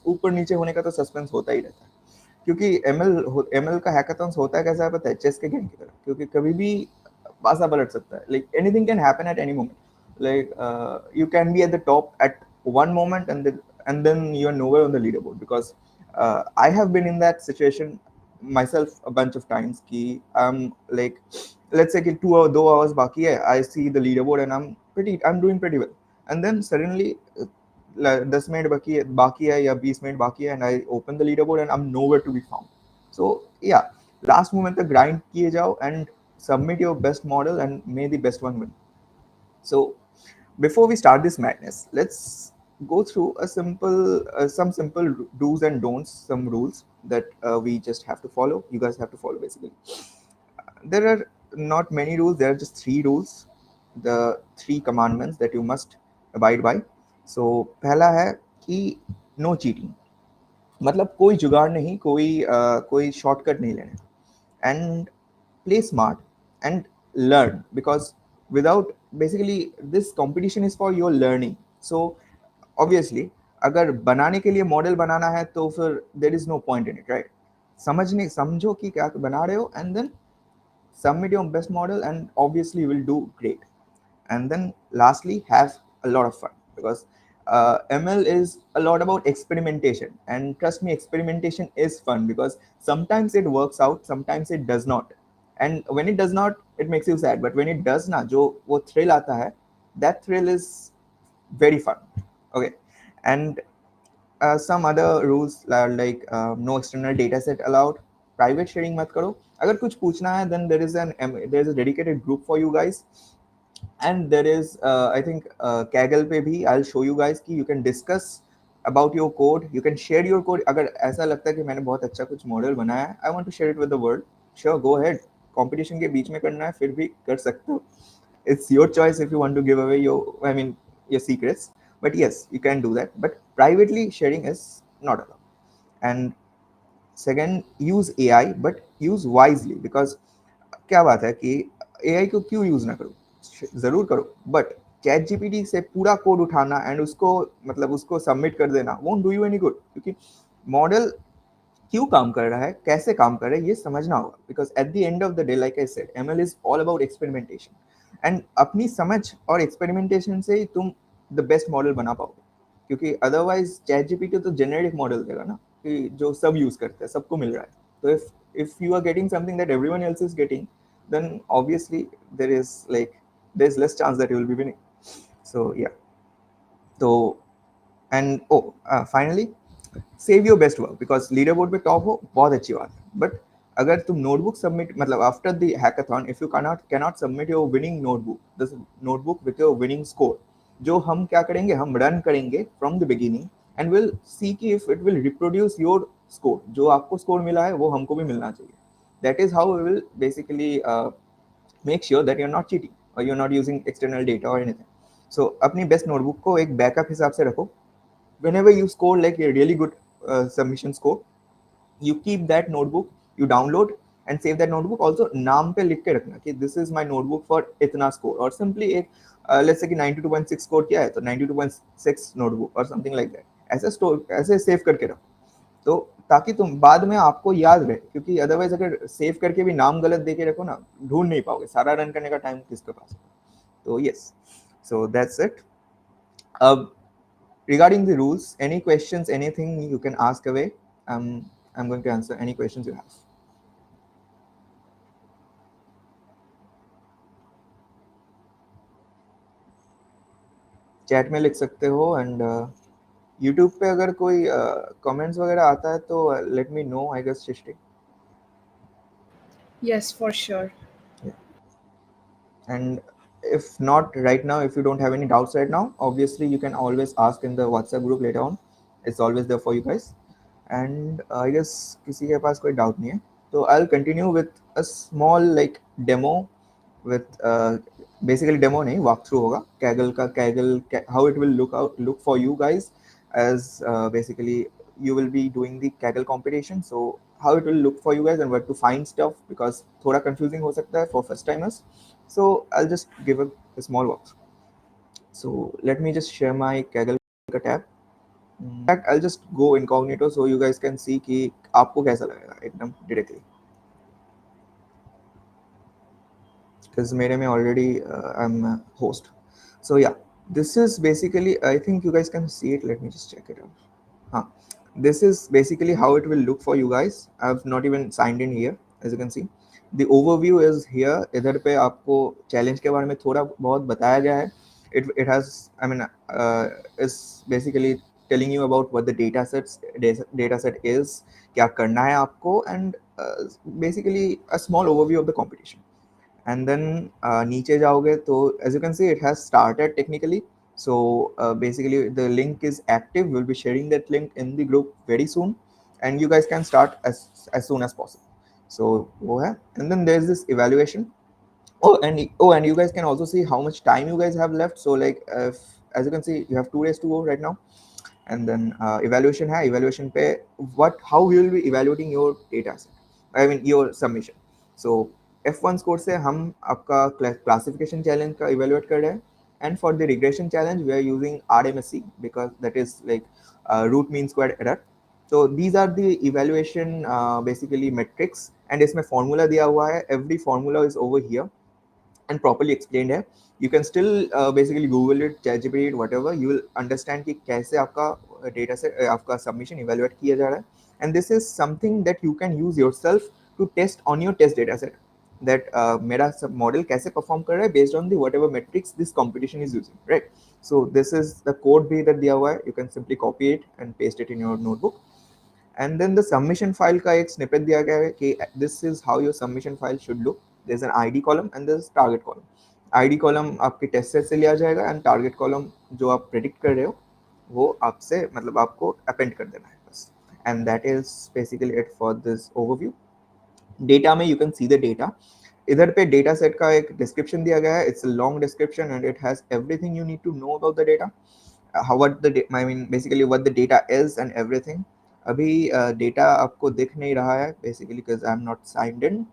ऊपर नीचे होने का तो सस्पेंस होता ही रहता है, क्योंकि एमएल का हैकाथॉन्स होता है कैसा है पता है, चेस के गेम की तरह, क्योंकि कभी भी पासा पलट सकता है, like anything can happen at any moment, like you can be at the top at one moment and then you are nowhere on the leaderboard, because I have been in that situation myself a bunch of times ki I'm like, let's say कि 2 hours baki hai, I see the leaderboard and I'm doing pretty well, and then suddenly 10 minute बाकी है या 20 minute बाकी है, and I open the leaderboard and I'm nowhere to be found. So yeah, last moment तक grind किए जाओ and submit your best model and may the best one win. So before we start this madness, let's go through some simple do's and don'ts, some rules that we just have to follow, you guys have to follow basically. There are not many rules, there are just 3 rules, the 3 commandments that you must abide by. So पहला है कि no cheating, मतलब कोई जुगाड़ नहीं, कोई shortcut नहीं लेना, and play smart and learn, because without, basically this competition is for your learning. So obviously अगर बनाने के लिए मॉडल बनाना है तो फिर there is no point in it, right? समझो कि क्या बना रहे हो, and then submit your best model and obviously you will do great. And then lastly, have a lot of fun, because ML is a lot about experimentation, and trust me, experimentation is fun, because sometimes it works out, sometimes it does not, and when it does not, it makes you sad, but when it does na, jo wo thrill aata hai, that thrill is very fun. Okay. And some other rules are like no external data set allowed, private sharing mat karo, agar kuch पूछना है then there is a dedicated group for you guys, and there is I think Kaggle पे भी I'll show you guys कि you can discuss about your code, you can share your code. अगर ऐसा लगता है कि मैंने बहुत अच्छा कुछ मॉडल बनाया है, I want to share it with the world, sure, go ahead. Competition के बीच में करना है फिर भी कर सकते हो, it's your choice if you want to give away your secrets, but yes, you can do that, but privately sharing is not allowed. And second, use AI, but use wisely, because क्या बात है कि AI को क्यों use ना करो, जरूर करो, बट चैट जीपीटी से पूरा कोड उठाना एंड उसको सबमिट कर देना won't do you any good, क्योंकि मॉडल क्यों काम कर रहा है, कैसे काम कर रहा है, ये समझना होगा, because at the end of the day, like I said, ML is all about experimentation, and अपनी समझ और एक्सपेरिमेंटेशन से ही तुम द बेस्ट मॉडल बना पाओगे, क्योंकि अदरवाइज चैट जीपीटी तो जेनेरिक मॉडल देगा ना, कि जो सब यूज करते हैं, सबको मिल रहा है, तो if you are getting something that everyone else is getting, then obviously there's less chance that you will be winning. So yeah. So and finally, save your best work, because leaderboard पे top हो बहुत अच्छी बात है, but अगर तुम notebook submit, मतलब after the hackathon, if you cannot submit your winning notebook with your winning score, जो हम क्या करेंगे, हम रन करेंगे from the beginning and will see कि if it will reproduce your score, जो आपको स्कोर मिला है वो हमको भी मिलना चाहिए. That is how we will basically make sure that you are not cheating और you are not using external data और एनीथिंग. सो अपनी बेस्ट नोटबुक को एक बैकअप हिसाब से रखो. Whenever you score like a really good submission score, you keep that notebook, you download and save that notebook. Also नाम पे लिख के रखना कि this is my notebook for इतना score, और simply एक let's say कि 92.6 score किया है तो 92.6 notebook or something like that, ऐसे सेव करके रखो, तो ताकि तुम बाद में आपको याद रहे, क्योंकि अदरवाइज अगर सेव करके भी नाम गलत दे के रखो ना, ढूंढ नहीं पाओगे, सारा रन करने का टाइम किसके पास. तो yes, so that's it. अब regarding the rules, any questions, anything you can ask away. I'm going to answer any questions you have. Chat में लिख सकते हो, एंड यूट्यूब पे अगर कोई कमेंट्स वगैरह आता है तो let me know, I guess Srishti. Yes, for sure. And if not right now, if you don't have any doubts right now, obviously you can always ask in the WhatsApp group later on. It's always there for you guys. And I guess किसी के पास कोई doubt नहीं है, so I'll continue with a small like demo with basically demo नहीं, walk through होगा Kaggle how it will look for you guys, as basically you will be doing the Kaggle competition. So how it will look for you guys and where to find stuff, because थोड़ा confusing हो सकता है for first timers. So I'll just give a small walkthrough. So let me just share my Kaggle tab. fact, I'll just go incognito so you guys can see कि आपको कैसा लगेगा एकदम directly. Because मेरे में already I'm a host. So yeah, this is basically, I think you guys can see it. Let me just check it out. Huh. This is basically how it will look for you guys. I've not even signed in here, as you can see. The overview is here. इधर पे आपको challenge के बारे में थोड़ा बहुत बताया गया है. It has, I mean, is basically telling you about what the data set is, क्या करना है आपको, and basically a small overview of the competition. And then नीचे जाओगे तो as you can see it has started technically. So basically the link is active. We'll be sharing that link in the group very soon, and you guys can start as soon as possible. So वो है. And then there's this evaluation. And you guys can also see how much time you guys have left. So like as you can see, you have 2 days to go right now. And then evaluation है. Evaluation पे how we will be evaluating your data set, I mean your submission. So F1 score से हम आपका classification challenge का evaluate कर रहे हैं. And for the regression challenge we are using RMSE because that is like root mean squared error. So these are the evaluation basically metrics, and इसमें formula दिया हुआ है. Every formula is over here and properly explained है. You can still basically Google it, ChatGPT it, whatever. You will understand कि कैसे आपका data set, आपका submission evaluate किया जा रहा है. And this is something that you can use yourself to test on your test data set. That मेरा सब model कैसे perform कर रहा है based on the whatever metrics this competition is using, right? So this is the code भी इधर दिया हुआ है. You can simply copy it and paste it in your notebook. And then the submission file का एक snippet दिया गया है कि this is how your submission file should look. There's an ID column and there's target column. ID column आपके test set से लिया जाएगा, and target column जो आप predict कर रहे हो वो आपसे मतलब आपको append कर देना है बस. And that is basically it for this overview. Data में you can see the data. इधर पे data set का एक description दिया गया है. It's a long description and it has everything you need to know about the data. I mean basically what the data is and everything. अभी data आपको दिख नहीं रहा है basically because I'm not signed in.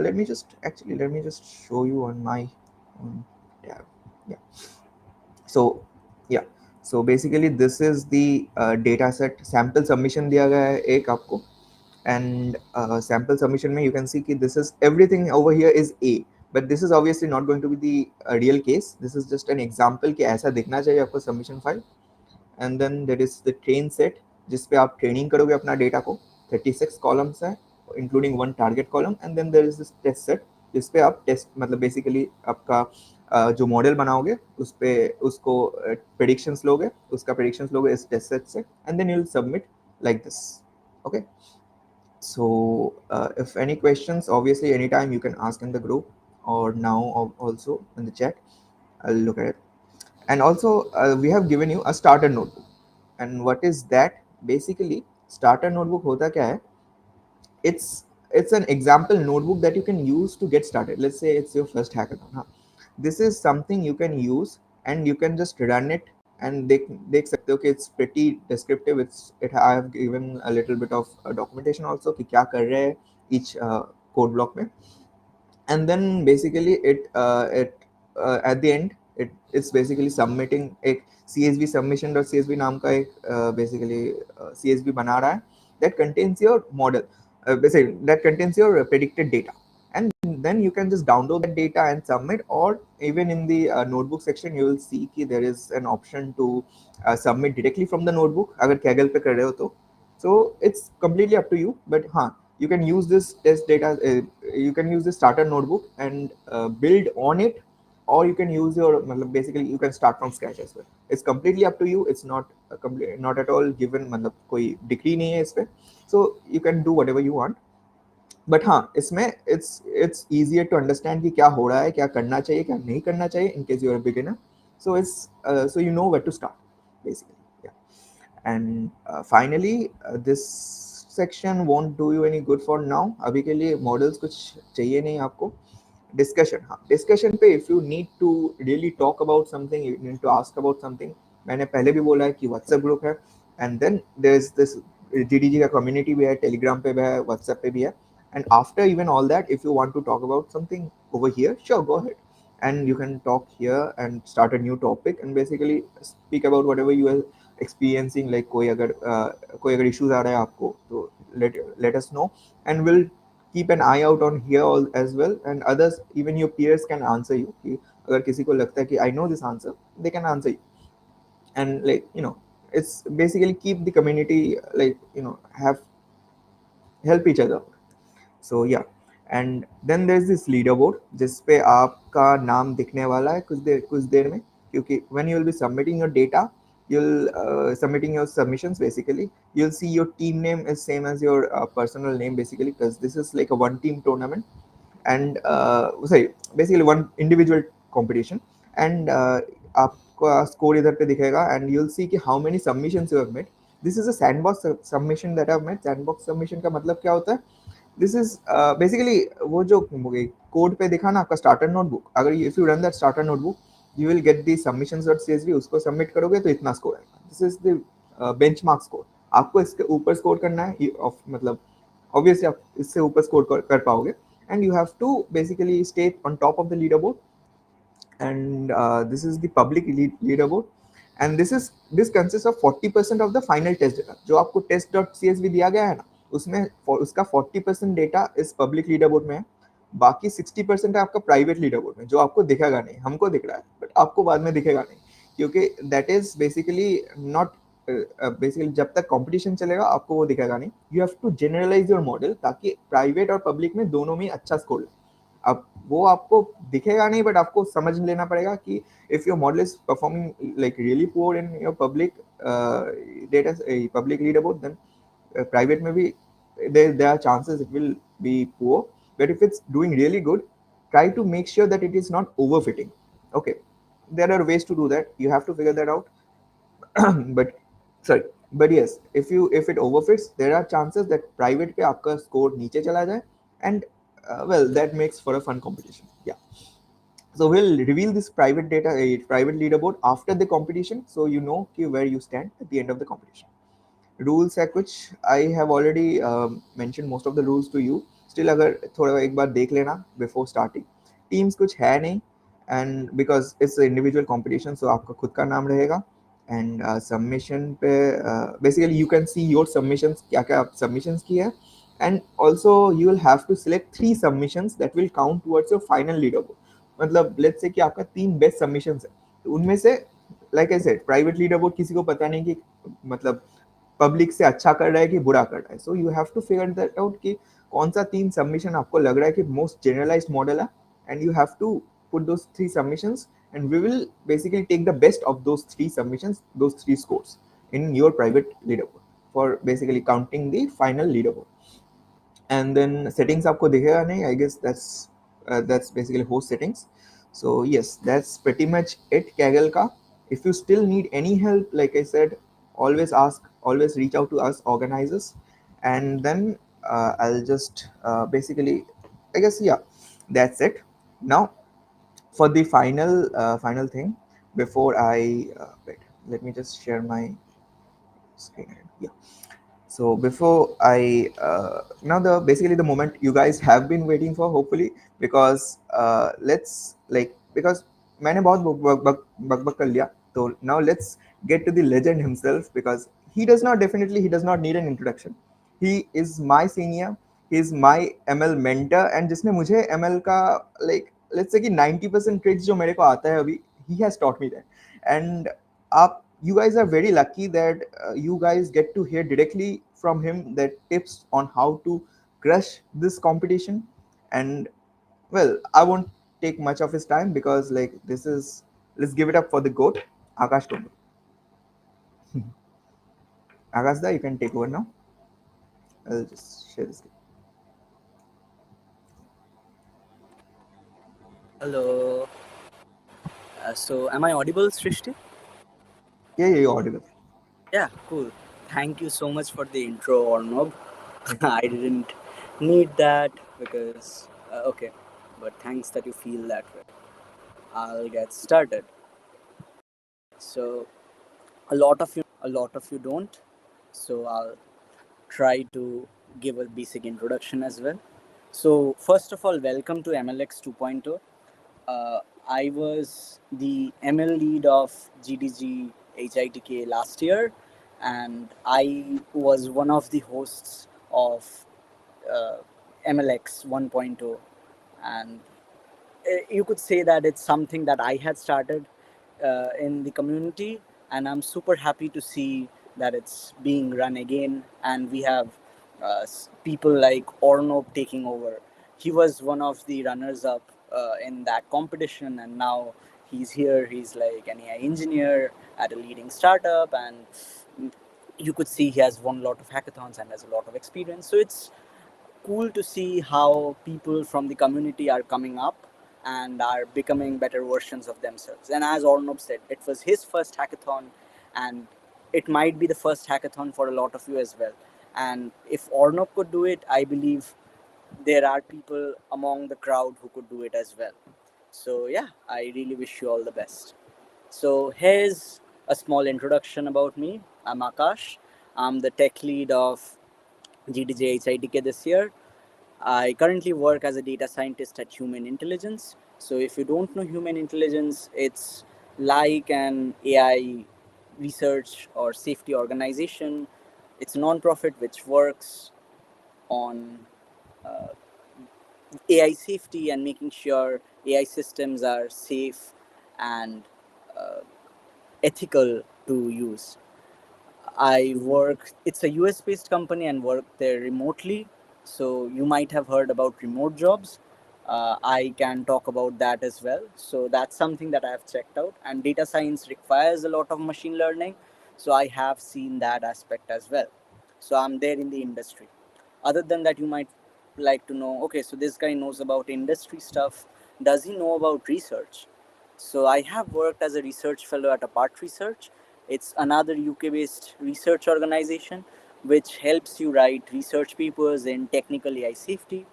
Let me just show you on my tab. So basically this is the data set. Sample submission दिया गया है एक आपको, and sample submission में you can see कि this is everything over here is A, but this is obviously not going to be the real case. This is just an example कि ऐसा दिखना चाहिए आपको submission file. And then there is the train set जिस पे आप training करोगे अपना डेटा को. 36 कॉलम्स है including 1 target column. And then there is this test set जिस पे आप टेस्ट मतलब बेसिकली आपका जो मॉडल बनाओगे उस पे उसको प्रेडिक्शंस लोगे, उसका प्रेडिक्शंस लोगे इस टेस्ट सेट से, and then you will submit like this. Okay, so if any questions obviously anytime you can ask in the group or now also in the chat. I'll look at it. And also we have given you a starter notebook. And what is that? Basically starter notebook hota kya hai? It's an example notebook that you can use to get started. Let's say it's your first hackathon. This is something you can use and you can just run it and देख सकते हो कि it's pretty descriptive. I have given a little bit of documentation also कि क्या कर रहे हैं each code block में. And then basically it at the end it's basically submitting एक CSV submission.csv नाम का एक basically CSV बना रहा है that contains your model, basically that contains your predicted data, and then you can just download that data and submit. Or even in the notebook section you will see कि there is an option to submit directly from the notebook अगर Kaggle पे कर रहे हो तो. So it's completely up to you, but हाँ, you can use this test data, you can use this starter notebook and build on it, or you can use your basically you can start from scratch as well. It's completely up to you. It's not at all given, मतलब कोई degree नहीं है इस पे. So you can do whatever you want, but हाँ इसमें it's easier to understand कि क्या हो रहा है, क्या करना चाहिए, क्या नहीं करना चाहिए in case you're a beginner. So it's so you know where to start basically. Yeah. And finally this section won't do you any good for now. अभी के लिए मॉडल्स कुछ चाहिए नहीं आपको. डिस्कशन, हाँ डिस्कशन पे if you need to really talk about something, you need to ask about something. मैंने पहले भी बोला है कि व्हाट्सएप ग्रुप है, and then there is this GDG का कम्युनिटी भी है, टेलीग्राम पे भी है, व्हाट्सएप पे भी है. And after even all that if you want to talk about something over here, sure go ahead and you can talk here and start a new topic and basically speak about whatever you experiencing, like कोई अगर issues आ रहा है आपको, तो let us know, and we'll keep an eye out on here as well, and others, even your peers can answer you कि अगर किसी को लगता है कि I know this answer, they can answer you. And like, it's basically keep the community, like, have help each other. So yeah, and then there's this leaderboard जिस पे आपका नाम दिखने वाला है कुछ देर में, क्योंकि when you will be submitting your data, you'll submitting your submissions, basically you'll see your team name is same as your personal name, basically, because this is like a one team tournament, and sorry, basically one individual competition. And आपका score इधर पे दिखेगा, and you'll see कि how many submissions you have made. This is a sandbox submission that I've made. Sandbox submission का मतलब क्या होता है? This is basically वो जो कोड पे दिखा ना आपका स्टार्टर नोटबुक, अगर if you run that starter notebook, you will get the submissions.csv, उसको सबमिट करोगे तो इतना स्कोर आएगा. This is the benchmark score. आपको इसके ऊपर स्कोर करना है, मतलब obviously आप इससे ऊपर स्कोर कर पाओगे, and you have to basically stay on top of the leaderboard. And this is the public leaderboard, and this consists of 40% of the final test data. जो आपको test.csv दिया गया है ना, उसमें उसका 40% डेटा इस पब्लिक लीडरबोर्ड में है, बाकी 60% है आपका प्राइवेट लीडरबोर्ड में, जो आपको दिखेगा नहीं. हमको दिख रहा है बट आपको बाद में दिखेगा नहीं, क्योंकि that is basically not, basically जब तक कंपटीशन चलेगा आपको वो दिखेगा नहीं. You have to generalize your model, ताकि प्राइवेट और पब्लिक में दोनों में अच्छा स्कोर ले. अब वो आपको दिखेगा नहीं, बट आपको समझ लेना पड़ेगा कि if your model is performing like really poor in your public data, public leaderboard, then private maybe there are chances it will be poor. But if it's doing really good, try to make sure that it is not overfitting. Okay, there are ways to do that, you have to figure that out. but sorry, but yes, if it overfits, there are chances that private पे आपका score नीचे चला जाए, and well, that makes for a fun competition. Yeah, so we'll reveal this private data, a private leaderboard after the competition, so you know where you stand at the end of the competition. Rules है कुछ, I have already mention most of the rules to you. Still अगर थोड़ा एक बार देख लेना before starting. Teams कुछ है नहीं, and because it's individual competition, so आपका खुद का नाम रहेगा. एंड सबमिशन पे basically you can see your submissions, क्या क्या आप सबमिशंस किए हैं, and also you will have to select 3 submissions that will count towards your final leaderboard. मतलब लेट्स से कि आपका 3 बेस्ट सबमिशंस है, तो उनमें से, like I said, private leaderboard किसी को पता नहीं कि मतलब पब्लिक से अच्छा कर रहा है कि बुरा कर रहा है. So you have to figure that out कि कौन सा 3 सबमिशन आपको लग रहा है कि मोस्ट जनरलाइज्ड मॉडल है, and you have to put those 3 submissions, and we will basically take the best of those 3 submissions, those 3 scores in your private leaderboard for basically counting the final leaderboard. And then settings आपको दिखेगा नहीं, I guess that's basically host settings. So yes, that's pretty much it Kaggle का. If you still need any help, like I said, always ask, always reach out to us organizers, and then I'll just basically, I guess, yeah, that's it. Now for the final thing, before I wait, let me just share my screen. Yeah, so before I now the basically the moment you guys have been waiting for, hopefully, because let's like, because मैंने बहुत बक कर लिया, तो now let's get to the legend himself, because he does not, definitely he does not need an introduction. He is my senior, he is my ML mentor, and जिसने मुझे ML का like let's say कि 90% tricks जो मेरे को आता है अभी, he has taught me that. And आप you guys are very lucky that you guys get to hear directly from him that tips on how to crush this competition. And well, I won't take much of his time, because like this is, let's give it up for the goat, Akash Tondo. Akash da, you can take over now. I'll just share this. Hello. So, am I audible, Srishti? Yeah, you're audible. Yeah, cool. Thank you so much for the intro, Arnob. I didn't need that because, okay, but thanks that you feel that way. I'll get started. So, a lot of you don't. So, I'll try to give a basic introduction as well. So, first of all, welcome to MLX 2.0. I was the ML lead of GDG HITK last year, and I was one of the hosts of uh, MLX 1.0, and you could say that it's something that I had started in the community, and I'm super happy to see that it's being run again, and we have people like Ornop taking over. He was one of the runners up in that competition, and now he's here. He's like an AI engineer at a leading startup, and you could see he has won a lot of hackathons and has a lot of experience. So it's cool to see how people from the community are coming up and are becoming better versions of themselves. And as Ornab said, it was his first hackathon, and it might be the first hackathon for a lot of you as well. And if Ornab could do it, I believe there are people among the crowd who could do it as well. So, yeah, I really wish you all the best. So, here's a small introduction about me. I'm Akash. I'm the tech lead of GDJ HITK this year. I currently work as a data scientist at Human Intelligence. So, if you don't know Human Intelligence, it's like an AI research or safety organization. It's a non-profit which works on AI safety and making sure AI systems are safe and uh, ethical to use. I work, it's a US based company and work there remotely. So you might have heard about remote jobs. I can talk about that as well. So that's something that I have checked out. And data science requires a lot of machine learning. So I have seen that aspect as well. So I'm there in the industry. Other than that, you might like to know, okay, so this guy knows about industry stuff. Does he know about research? So I have worked as a research fellow at Apart Research. It's another UK based research organization which helps you write research papers in technical AI safety.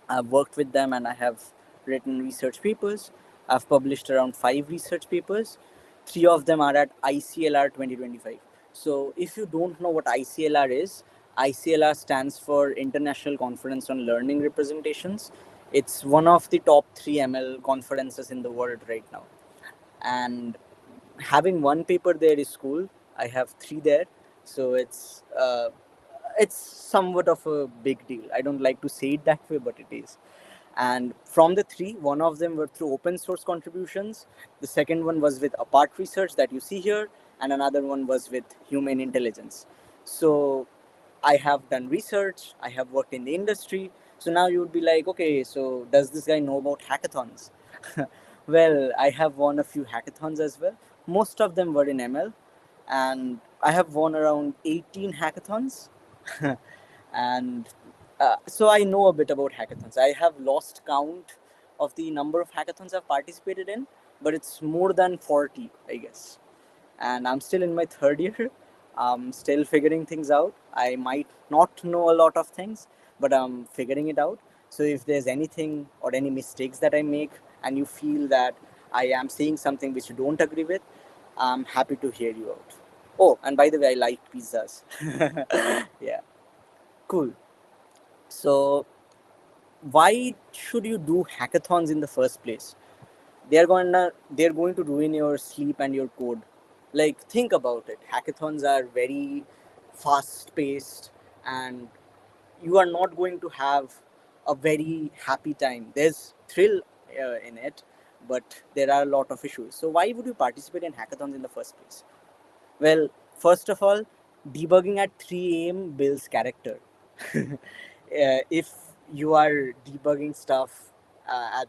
I've worked with them and I have written research papers. I've published around 5 research papers. 3 of them are at ICLR 2025. So, if you don't know what ICLR is, ICLR stands for International Conference on Learning Representations. It's one of the top 3 ML conferences in the world right now. And having one paper there is cool. I have 3 there, so it's somewhat of a big deal. I don't like to say it that way, but it is. And from the 3, one of them were through open source contributions. The second one was with Apart Research that you see here, and another one was with Human Intelligence. So I have done research, I have worked in the industry. So now you would be like, okay, so does this guy know about hackathons? Well, I have won a few hackathons as well. Most of them were in ML, and I have won around 18 hackathons. And so I know a bit about hackathons. I have lost count of the number of hackathons I've participated in, but it's more than 40, I guess. And I'm still in my third year. I'm still figuring things out. I might not know a lot of things, but I'm figuring it out. So if there's anything or any mistakes that I make and you feel that I am saying something which you don't agree with, I'm happy to hear you out. Oh, and by the way, I like pizzas. Yeah, cool. So why should you do hackathons in the first place? They're going to ruin your sleep and your code. Like, think about it. Hackathons are very fast paced, and you are not going to have a very happy time. There's thrill in it, but there are a lot of issues. So why would you participate in hackathons in the first place? Well, first of all, debugging at 3 a.m. builds character. If you are debugging stuff at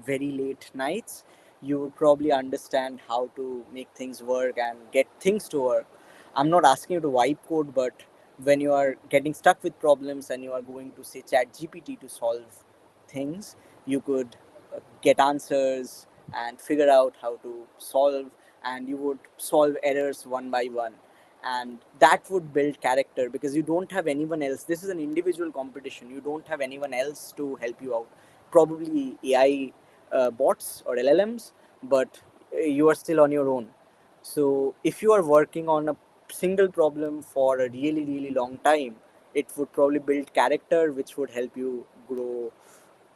very late nights, you would probably understand how to make things work and get things to work. I'm not asking you to wipe code, but when you are getting stuck with problems and you are going to say chat GPT to solve things, you could get answers and figure out how to solve, and you would solve errors one by one, and that would build character because you don't have anyone else. This is an individual competition. You don't have anyone else to help you out. Probably AI bots or LLMs, but you are still on your own. So if you are working on a single problem for a really really long time, it would probably build character which would help you grow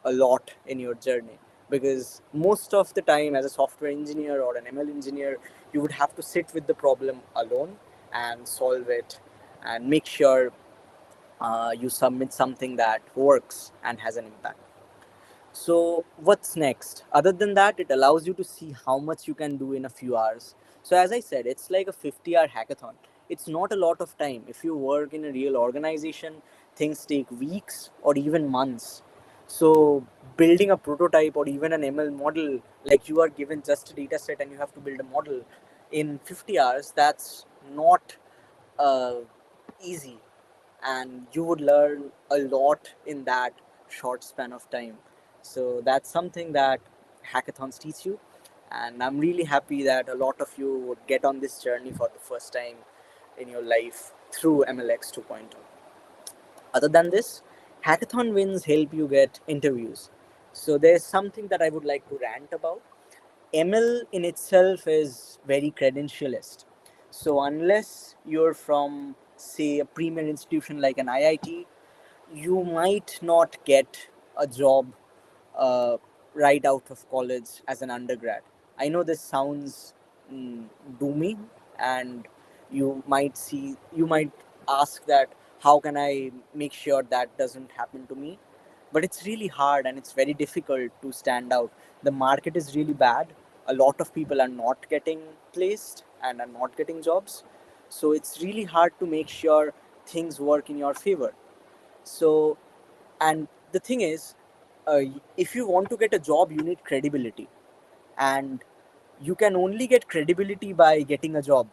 a lot in your journey. Because most of the time, as a software engineer or an ML engineer, You would have to sit with the problem alone and solve it and make sure you submit something that works and has an impact. So, what's next? Other than that, it allows you to see how much you can do in a few hours. So, as I said, it's like a 50-hour hackathon. It's not a lot of time. If you work in a real organization, things take weeks or even months. So, building a prototype or even an ML model, like you are given just a data set and you have to build a model in 50 hours, that's not uh, easy, and you would learn a lot in that short span of time. So that's something that hackathons teach you, and I'm really happy that a lot of you would get on this journey for the first time in your life through MLX 2.0. Other than this, hackathon wins help you get interviews. So there's something that I would like to rant about. ML in itself is very credentialist. So unless you're from, say, a premier institution like an IIT, you might not get a job uh, right out of college as an undergrad. I know this sounds mm, doomy, and you might ask that how can I make sure that doesn't happen to me? But it's really hard and it's very difficult to stand out. The market is really bad. A lot of people are not getting placed and are not getting jobs. So it's really hard to make sure things work in your favor. So, and the thing is, if you want to get a job, you need credibility, and you can only get credibility by getting a job.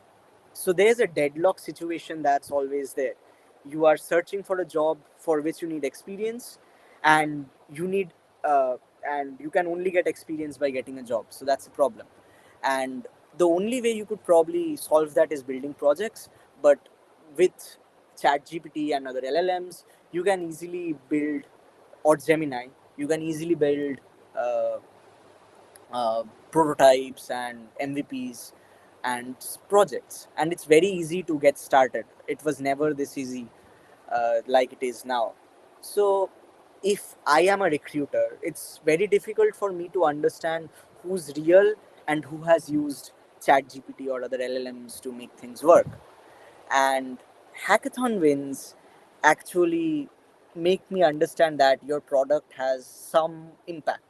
So there's a deadlock situation that's always there. You are searching for a job for which you need experience, and you need and you can only get experience by getting a job. So that's a problem. And the only way you could probably solve that is building projects. But with ChatGPT and other LLMs, you can easily build, or Gemini, you can easily build uh, prototypes and MVPs and projects, and it's very easy to get started. It was never this easy like it is now. So, if I am a recruiter, it's very difficult for me to understand who's real and who has used ChatGPT or other LLMs to make things work. And hackathon wins actually make me understand that your product has some impact.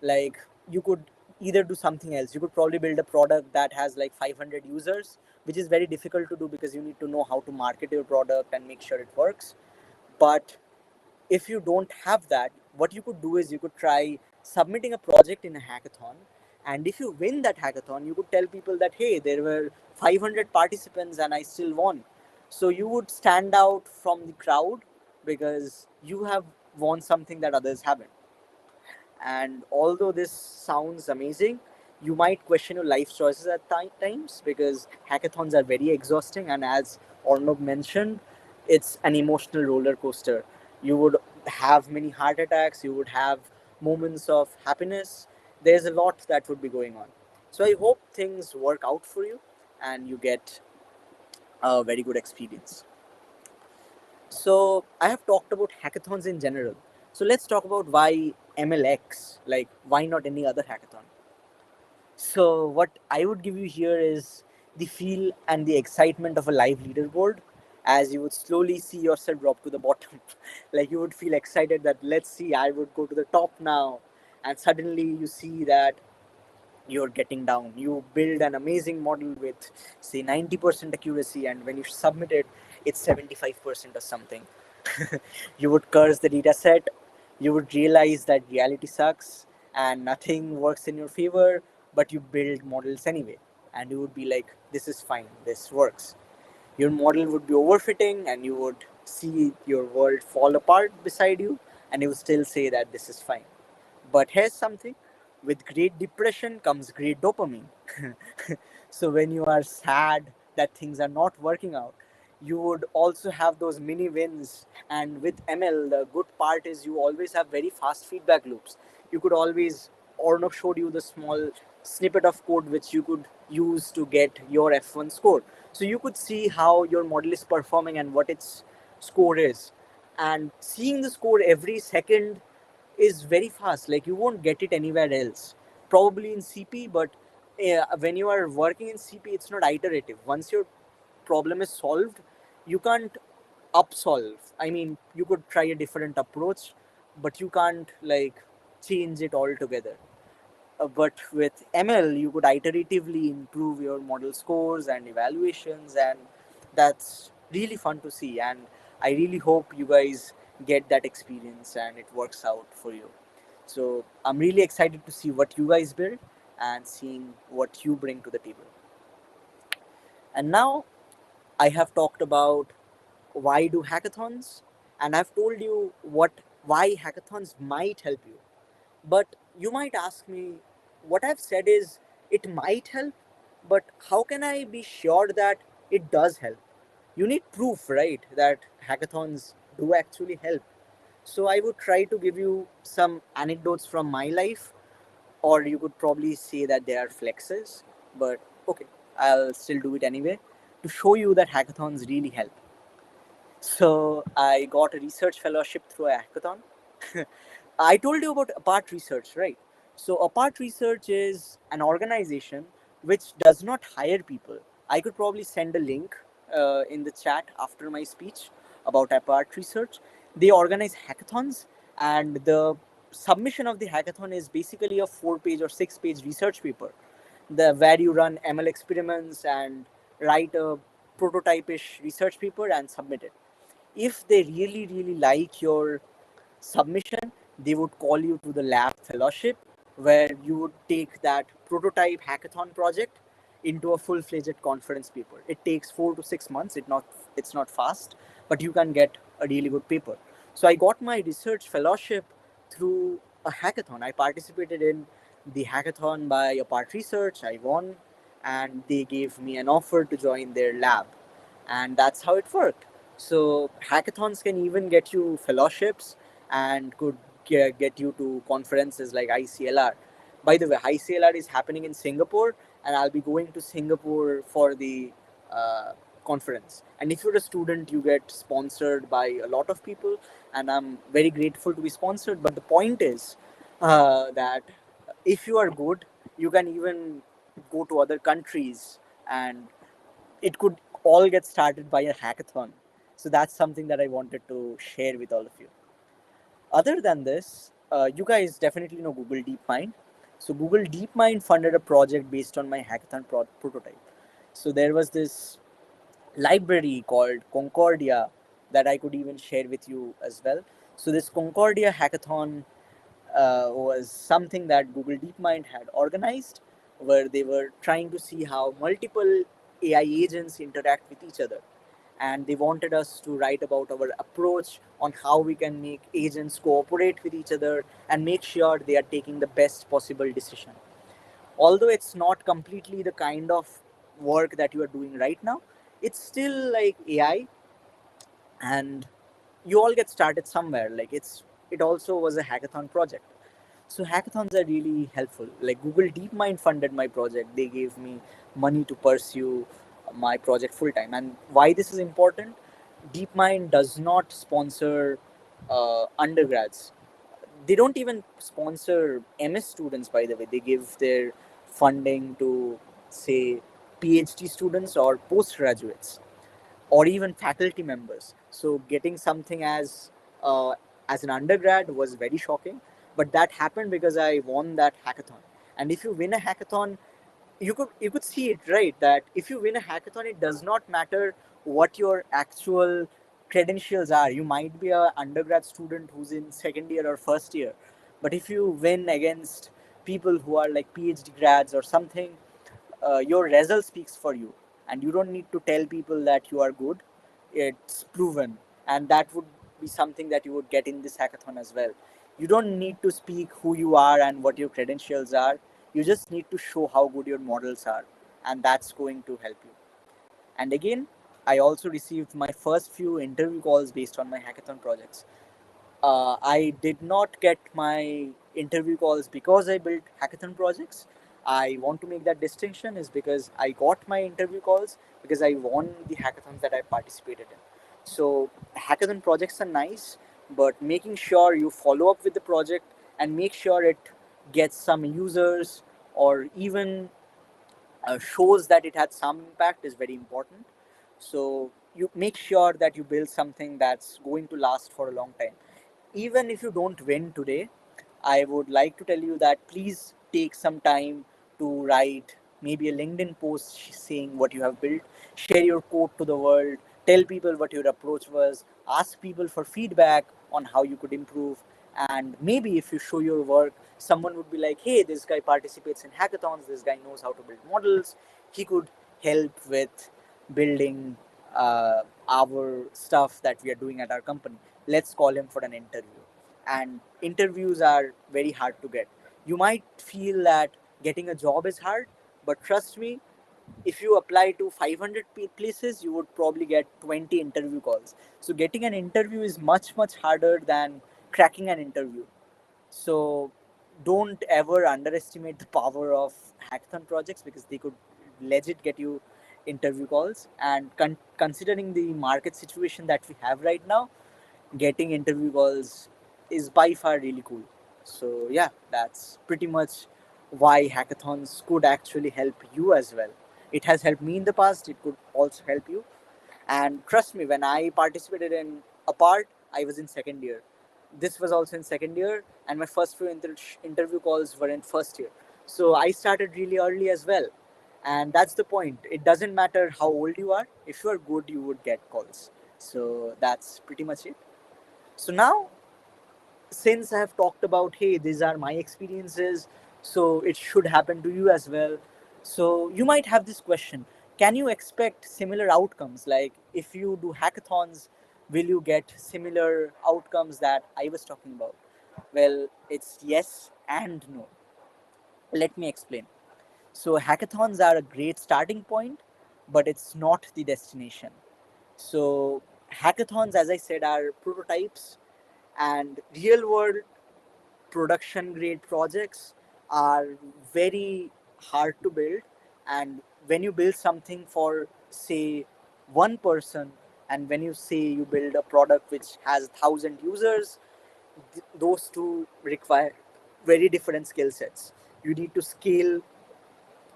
Like, you could either do something else. You could probably build a product that has like 500 users, which is very difficult to do because you need to know how to market your product and make sure it works. But if you don't have that, what you could do is you could try submitting a project in a hackathon, and if you win that hackathon, you could tell people that, hey, there were 500 participants and I still won. So you would stand out from the crowd because you have won something that others haven't. And although this sounds amazing, you might question your life choices at times because hackathons are very exhausting. And as Ornab mentioned, it's an emotional roller coaster. You would have many heart attacks, you would have moments of happiness. There's a lot that would be going on. So I hope things work out for you and you get a very good experience. So I have talked about hackathons in general. So let's talk about why MLX, like why not any other hackathon? So what I would give you here is the feel and the excitement of a live leaderboard, as you would slowly see yourself drop to the bottom. Like you would feel excited that let's see, I would go to the top now, and suddenly you see that you're getting down. You build an amazing model with, say, 90% accuracy, and when you submit it, it's 75% or something. You would curse the data set, you would realize that reality sucks and nothing works in your favor, but you build models anyway. And you would be like, this is fine, this works. Your model would be overfitting, and you would see your world fall apart beside you, and you would still say that this is fine. But here's something, with great depression comes great dopamine. So when you are sad that things are not working out, you would also have those mini wins. And with ML, the good part is you always have very fast feedback loops. You could always, Ornov showed you the small snippet of code which you could use to get your F1 score. So you could see how your model is performing and what its score is. And seeing the score every second is very fast. Like you won't get it anywhere else. Probably in CP, but when you are working in CP, it's not iterative. Once your problem is solved, you can't up solve. I mean, you could try a different approach, but you can't like change it altogether. But with ML, you could iteratively improve your model scores and evaluations, and that's really fun to see. And I really hope you guys get that experience and it works out for you. So I'm really excited to see what you guys build and seeing what you bring to the table. And now I have talked about why do hackathons, and I've told you what why hackathons might help you. But you might ask me, what I've said is it might help, but how can I be sure that it does help? You need proof, right, that hackathons do actually help. So I would try to give you some anecdotes from my life, or you could probably say that they are flexes, but okay, I'll still do it anyway to show you that hackathons really help. So I got a research fellowship through a hackathon. I told you about Apart Research, right? So Apart Research is an organization which does not hire people. I could probably send a link in the chat after my speech about Apart Research. They organize hackathons, and the submission of the hackathon is basically a 4 page or 6 page research paper, where you run ML experiments and write a prototypish research paper and submit it. If they really, really like your submission, they would call you to the lab fellowship, where you would take that prototype hackathon project into a full-fledged conference paper. It takes 4 to 6 months. It's not fast, but you can get a really good paper. So I got my research fellowship through a hackathon. I participated in the hackathon by Apart Research. I won, and they gave me an offer to join their lab, and that's how it worked. So hackathons can even get you fellowships and could get you to conferences like ICLR. By the way, ICLR is happening in Singapore, and I'll be going to Singapore for the conference. And if you're a student, you get sponsored by a lot of people, and I'm very grateful to be sponsored. But the point is that if you are good, you can even go to other countries, and it could all get started by a hackathon. So that's something that I wanted to share with all of you. Other than this, you guys definitely know Google DeepMind. So Google DeepMind funded a project based on my hackathon prototype. So there was this library called Concordia that I could even share with you as well. So this Concordia hackathon was something that Google DeepMind had organized, where they were trying to see how multiple AI agents interact with each other. And they wanted us to write about our approach on how we can make agents cooperate with each other and make sure they are taking the best possible decision. Although it's not completely the kind of work that you are doing right now, it's still like AI, and you all get started somewhere. Like it also was a hackathon project. So hackathons are really helpful. Like Google DeepMind funded my project. They gave me money to pursue my project full time. And why this is important? DeepMind does not sponsor undergrads. They don't even sponsor MS students. By the way, they give their funding to, say, PhD students or postgraduates, or even faculty members. So getting something as an undergrad was very shocking, but that happened because I won that hackathon. And if you win a hackathon, you could see it, right, that if you win a hackathon, it does not matter what your actual credentials are. You might be a undergrad student who's in second year or first year, but if you win against people who are like PhD grads or something, your result speaks for you, and you don't need to tell people that you are good. It's proven, and that would be something that you would get in this hackathon as well. You don't need to speak who you are and what your credentials are. You just need to show how good your models are, and that's going to help you. And again, I also received my first few interview calls based on my hackathon projects. I did not get my interview calls because I built hackathon projects. I want to make that distinction is because I got my interview calls because I won the hackathons that I participated in. So hackathon projects are nice, but making sure you follow up with the project and make sure it gets some users, or even shows that it had some impact is very important. So you make sure that you build something that's going to last for a long time. Even if you don't win today, I would like to tell you that please take some time to write maybe a LinkedIn post saying what you have built, share your code to the world, tell people what your approach was, ask people for feedback on how you could improve. And maybe if you show your work, someone would be like, hey, this guy participates in hackathons, this guy knows how to build models, he could help with building our stuff that we are doing at our company. Let's call him for an interview. And interviews are very hard to get. You might feel that getting a job is hard, but trust me, if you apply to 500 places, you would probably get 20 interview calls. So getting an interview is much, much harder than cracking an interview. So don't ever underestimate the power of hackathon projects, because they could legit get you interview calls. And considering the market situation that we have right now, getting interview calls is by far really cool. So yeah, that's pretty much why hackathons could actually help you as well. It has helped me in the past, it could also help you. And trust me, when I participated in a part, I was in second year. This was also in second year, and my first few interview calls were in first year. So I started really early as well. And that's the point. It doesn't matter how old you are. If you are good, you would get calls. So that's pretty much it. So now, since I have talked about, hey, these are my experiences, so it should happen to you as well. So you might have this question: can you expect similar outcomes? Like, if you do hackathons, will you get similar outcomes that I was talking about? Well, it's yes and no. Let me explain. So, hackathons are a great starting point, but it's not the destination. So, hackathons, as I said, are prototypes, and real world production grade projects are very hard to build. And when you build something for, say, one person, and when you say you build a product which has 1,000 users, those two require very different skill sets. You need to scale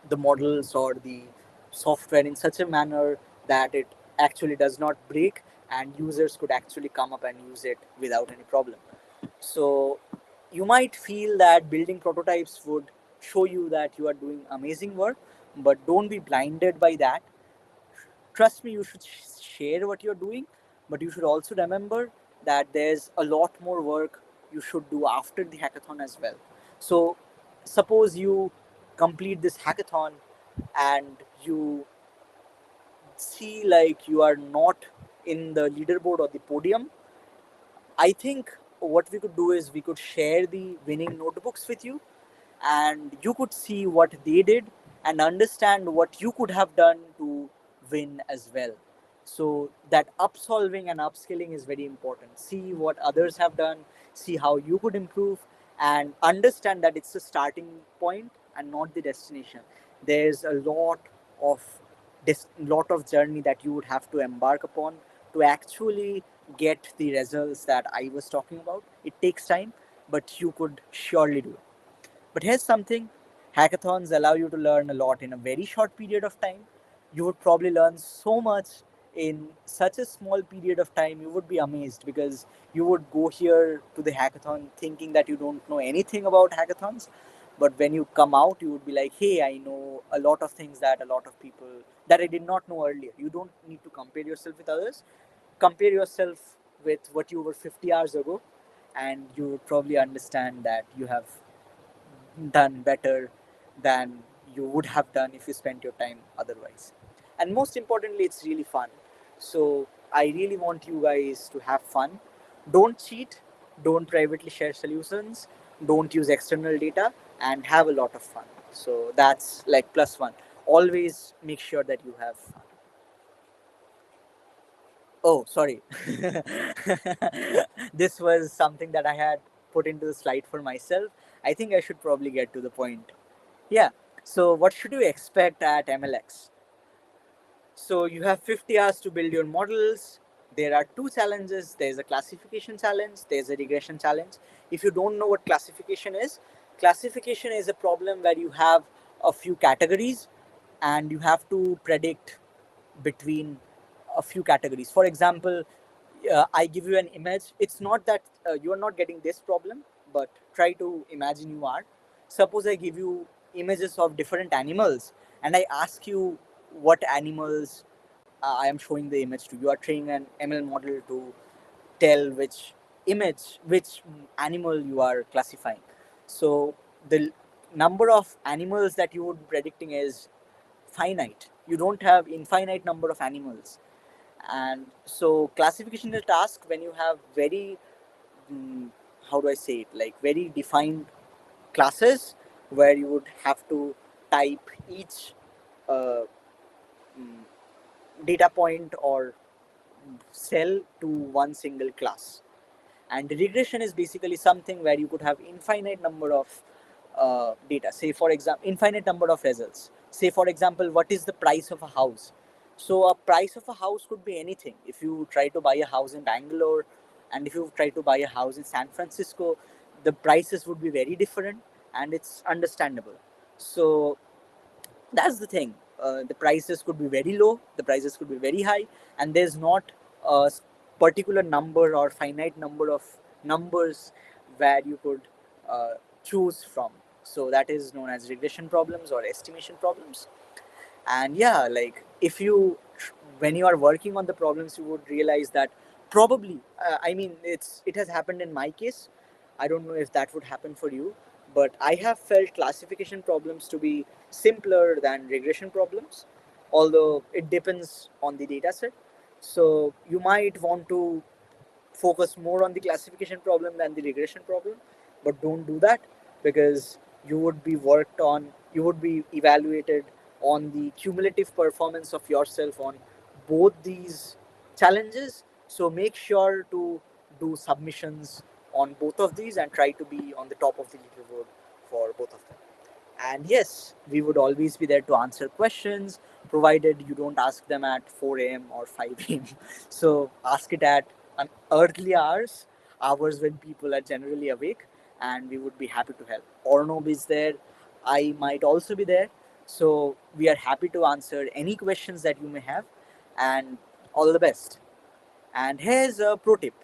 the models or the software in such a manner that it actually does not break, and users could actually come up and use it without any problem. So you might feel that building prototypes would show you that you are doing amazing work, but don't be blinded by that. Trust me, you should share what you're doing, but you should also remember that there's a lot more work you should do after the hackathon as well. So suppose you complete this hackathon and you see like you are not in the leaderboard or the podium. I think what we could do is we could share the winning notebooks with you, and you could see what they did and understand what you could have done to win as well. So that upsolving and upskilling is very important. See what others have done, see how you could improve, and understand that it's a starting point and not the destination. There's a of lot of journey that you would have to embark upon to actually get the results that I was talking about. It takes time, but you could surely do it. But here's something: hackathons allow you to learn a lot in a very short period of time. You would probably learn so much in such a small period of time. You would be amazed, because you would go here to the hackathon thinking that you don't know anything about hackathons. But when you come out, you would be like, hey, I know a lot of things that a lot of people that I did not know earlier. You don't need to compare yourself with others. Compare yourself with what you were 50 hours ago, and you would probably understand that you have done better than you would have done if you spent your time otherwise. And most importantly, it's really fun. So I really want you guys to have fun. Don't cheat, don't privately share solutions, don't use external data, and have a lot of fun. So that's like plus one. Always make sure that you have fun. Oh, sorry. This was something that I had put into the slide for myself. I think I should probably get to the point. Yeah. So what should you expect at MLX? So you have 50 hours to build your models. There are two challenges. There's a classification challenge. There's a regression challenge. If you don't know what classification is a problem where you have a few categories. and you have to predict between a few categories. For example, I give you an image. It's not that you are not getting this problem, but try to imagine you are. Suppose I give you images of different animals, and I ask you what animals I am showing the image to. You are training an ML model to tell which image, which animal you are classifying. So the number of animals that you would be predicting is finite. You don't have infinite number of animals. And so classification is a task when you have very mm, how do I say it, like very defined classes where you would have to type each uh, mm, data point or cell to one single class. And regression is basically something where you could have infinite number of data, say for example infinite number of results. Say for example, what is the price of a house? So a price of a house could be anything. If you try to buy a house in Bangalore and if you try to buy a house in San Francisco, the prices would be very different, and it's understandable. So that's the thing. The prices could be very low, the prices could be very high, and there's not a particular number or finite number of numbers where you could uh, choose from. So that is known as regression problems or estimation problems. And yeah, like if you when you are working on the problems, you would realize that probably I mean it has happened in my case. I don't know if that would happen for you, but I have felt classification problems to be simpler than regression problems, although it depends on the data set. So you might want to focus more on the classification problem than the regression problem, but don't do that, because you would be evaluated on the cumulative performance of yourself on both these challenges. So make sure to do submissions on both of these and try to be on the top of the leaderboard for both of them. And yes, we would always be there to answer questions, provided you don't ask them at 4 a.m. or 5 a.m. So ask it at an early hours when people are generally awake, and we would be happy to help. Ornob is there. I might also be there. So we are happy to answer any questions that you may have, and all the best. And here's a pro tip.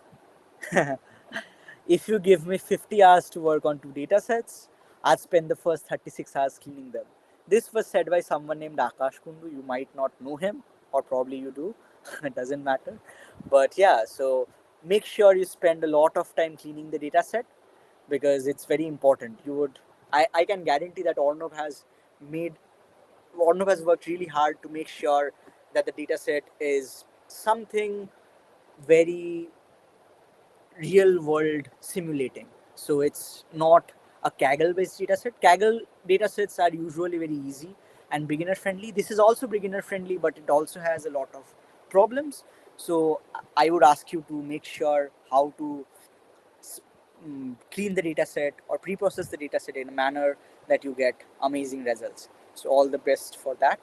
If you give me 50 hours to work on two data sets, I'd spend the first 36 hours cleaning them. This was said by someone named Akash Kundu. You might not know him, or probably you do. It doesn't matter. But yeah, so make sure you spend a lot of time cleaning the data set, because it's very important. I can guarantee that made Ornov has worked really hard to make sure that the data set is something very real world simulating. So it's not a Kaggle based dataset. Kaggle datasets are usually very easy and beginner friendly. This is also beginner friendly, but it also has a lot of problems. So I would ask you to make sure how to clean the dataset or pre-process the dataset in a manner that you get amazing results. So all the best for that.